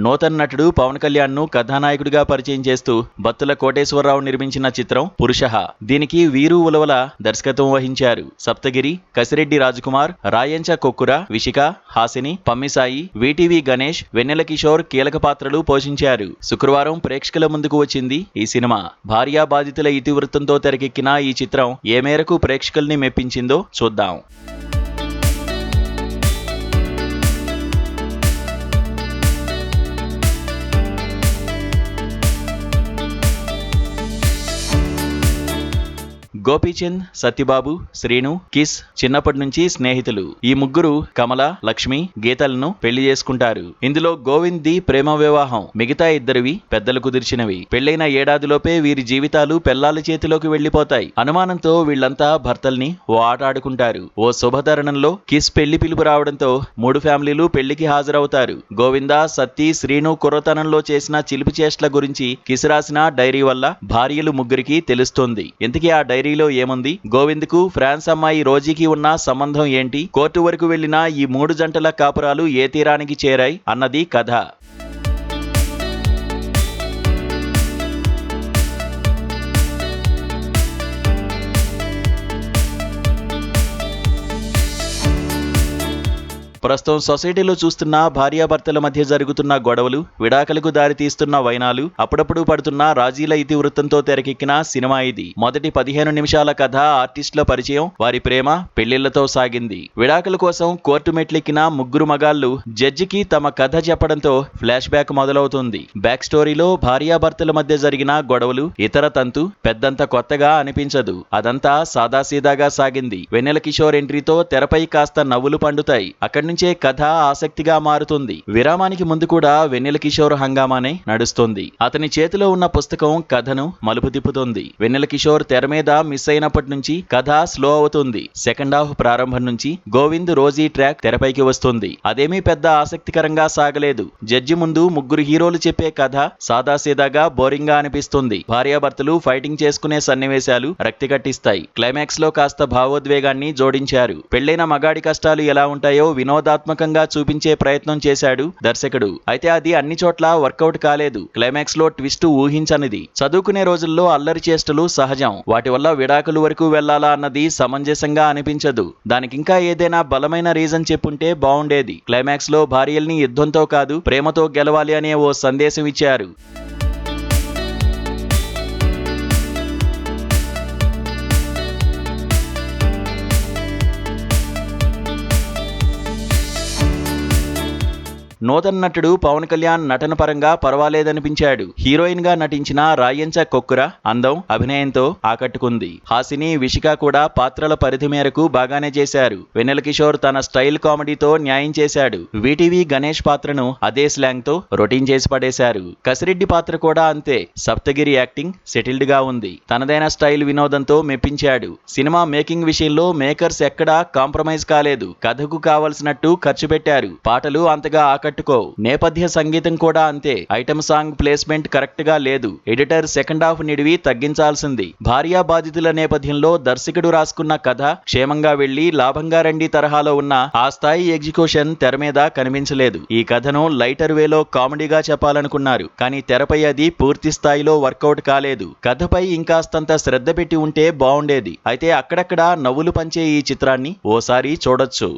నూతన నటుడు పవన్ కళ్యాణ్ ను కథానాయకుడిగా పరిచయం చేస్తూ బత్తుల కోటేశ్వరరావు నిర్మించిన చిత్రం పురుషః. దీనికి వీరు ఉలవల దర్శకత్వం వహించారు. సప్తగిరి, కసిరెడ్డి రాజకుమార్, రాయంచ కొక్కుర, విశిక, హాసిని, పమ్మిసాయి, వీటీవీ గణేష్, వెన్నెల కిషోర్ కీలక పాత్రలు పోషించారు. శుక్రవారం ప్రేక్షకుల ముందుకు వచ్చింది ఈ సినిమా. భార్యా బాధితుల ఇతివృత్తంతో తెరకెక్కిన ఈ చిత్రం ఏ మేరకు ప్రేక్షకుల్ని మెప్పించిందో చూద్దాం. గోపీచంద్, సత్యబాబు, శ్రీను, కిస్ చిన్నప్పటి నుంచి స్నేహితులు. ఈ ముగ్గురు కమల, లక్ష్మి, గీతలను పెళ్లి చేసుకుంటారు. ఇందులో గోవింద్ ది ప్రేమ వివాహం, మిగతా ఇద్దరివి పెద్దలు కుదిర్చినవి. పెళ్లైన ఏడాదిలోపే వీరి జీవితాలు పెళ్లాల చేతిలోకి వెళ్లిపోతాయి. అనుమానంతో వీళ్లంతా భర్తల్ని ఓ ఆట ఆడుకుంటారు. ఓ శుభతరుణంలో కిస్ పెళ్లి పిలుపు రావడంతో 3 ఫ్యామిలీలు పెళ్లికి హాజరవుతారు. గోవింద, సత్తి, శ్రీను కుర్రతనంలో చేసిన చిలిపి చేష్టల గురించి కిస్ రాసిన డైరీ వల్ల భార్యలు ముగ్గురికి తెలుస్తోంది. ఇంతకీ ఆ డైరీలో ఏముంది? గోవింద్ కు ఫ్రాన్స్ అమ్మాయి రోజీకి ఉన్న సంబంధం ఏంటి? కోర్టు వరకు వెళ్లిన ఈ 3 జంటల కాపురాలు ఏ తీరానికి చేరాయి అన్నది కథ. ప్రస్తుతం సొసైటీలో చూస్తున్న భార్యాభర్తల మధ్య జరుగుతున్న గొడవలు, విడాకులకు దారితీస్తున్న వైనాలు, అప్పుడప్పుడు పడుతున్న రాజీల ఇతివృత్తంతో తెరకెక్కిన సినిమా ఇది. మొదటి 15 నిమిషాల కథ ఆర్టిస్టుల పరిచయం, వారి ప్రేమ, పెళ్లిళ్లతో సాగింది. విడాకుల కోసం కోర్టు మెట్లెక్కిన ముగ్గురు మగాళ్లు జడ్జికి తమ కథ చెప్పడంతో ఫ్లాష్ బ్యాక్ మొదలవుతుంది. బ్యాక్ స్టోరీలో భార్యాభర్తల మధ్య జరిగిన గొడవలు ఇతర తంతు పెద్దంత కొత్తగా అనిపించదు. అదంతా సాదాసీదాగా సాగింది. వెన్నెల కిషోర్ ఎంట్రీతో తెరపై కాస్త నవ్వులు పండుతాయి. అక్కడి నుంచే కథ ఆసక్తిగా మారుతుంది. విరామానికి ముందు కూడా వెన్నెల కిషోర్ హంగామానే నడుస్తుంది. అతని చేతిలో ఉన్న పుస్తకం కథను మలుపు తిప్పుతుంది. వెన్నెల కిషోర్ తెర మీద మిస్ అయినప్పటి నుంచి కథ స్లో అవుతుంది. సెకండ్ హాఫ్ ప్రారంభం నుంచి గోవింద్, రోజీ ట్రాక్ తెరపైకి వస్తుంది. అదేమీ పెద్ద ఆసక్తికరంగా సాగలేదు. జడ్జి ముందు ముగ్గురు హీరోలు చెప్పే కథ సాదాసీదాగా బోరింగ్ గా అనిపిస్తుంది. భార్యాభర్తలు ఫైటింగ్ చేసుకునే సన్నివేశాలు రక్తి కట్టిస్తాయి. క్లైమాక్స్ లో కాస్త భావోద్వేగాన్ని జోడించారు. పెళ్లైన మగాడి కష్టాలు ఎలా ఉంటాయో వినోదాత్మకంగా చూపించే ప్రయత్నం చేశాడు దర్శకుడు. అయితే అది అన్ని చోట్ల వర్కౌట్ కాలేదు. క్లైమాక్స్ లో ట్విస్ట్ ఊహించనిది. చదువుకునే రోజుల్లో అల్లరి చేష్టలు సహజం. వాటి వల్ల విడాకుల వరకు వెళ్లాలా అన్నది సమంజసంగా అనిపించదు. దానికింకా ఏదైనా బలమైన రీజన్ చెప్పుంటే బావుండేది. క్లైమాక్స్ లో భార్యల్ని యుద్ధంతో కాదు ప్రేమతో గెలవాలి అనే ఓ సందేశం ఇచ్చారు. నూతన నటుడు పవన్ కళ్యాణ్ నటన పరంగా పర్వాలేదనిపించాడు. హీరోయిన్ గా నటించిన రాయంచ కొక్కుర అందం, అభినయంతో ఆకట్టుకుంది. హాసిని, విశిక కూడా పాత్రల పరిధి మేరకు బాగానే చేశారు. వెన్నెల కిషోర్ తన స్టైల్ కామెడీతో న్యాయం చేశాడు. వీటీవీ గణేష్ పాత్రను అదే స్లాంగ్ తో రొటీన్ చేసి పడేశారు. కసిరెడ్డి పాత్ర కూడా అంతే. సప్తగిరి యాక్టింగ్ సెటిల్డ్ గా ఉంది. తనదైన స్టైల్ వినోదంతో మెప్పించాడు. సినిమా మేకింగ్ విషయంలో మేకర్స్ ఎక్కడా కాంప్రమైజ్ కాలేదు. కథకు కావలసినట్టు ఖర్చు పెట్టారు. పాటలు అంతగా నేపథ్య సంగీతం కూడా అంతే. ఐటమ్ సాంగ్ ప్లేస్మెంట్ కరెక్ట్ గా లేదు. ఎడిటర్ సెకండ్ హాఫ్ నిడివి తగ్గించాల్సింది. భార్యా బాధితుల నేపథ్యంలో దర్శకుడు రాసుకున్న కథ క్షేమంగా వెళ్లి లాభంగా రండి తరహాలో ఉన్న ఆ స్థాయి ఎగ్జిక్యూషన్ తెర మీద కనిపించలేదు. ఈ కథను లైటర్ వేలో కామెడీగా చెప్పాలనుకున్నారు. కానీ తెరపై అది పూర్తి స్థాయిలో వర్కౌట్ కాలేదు. కథపై ఇంకాస్తంత శ్రద్ధ పెట్టి ఉంటే బావుండేది. అయితే అక్కడక్కడ నవ్వులు పంచే ఈ చిత్రాన్ని ఓసారి చూడొచ్చు.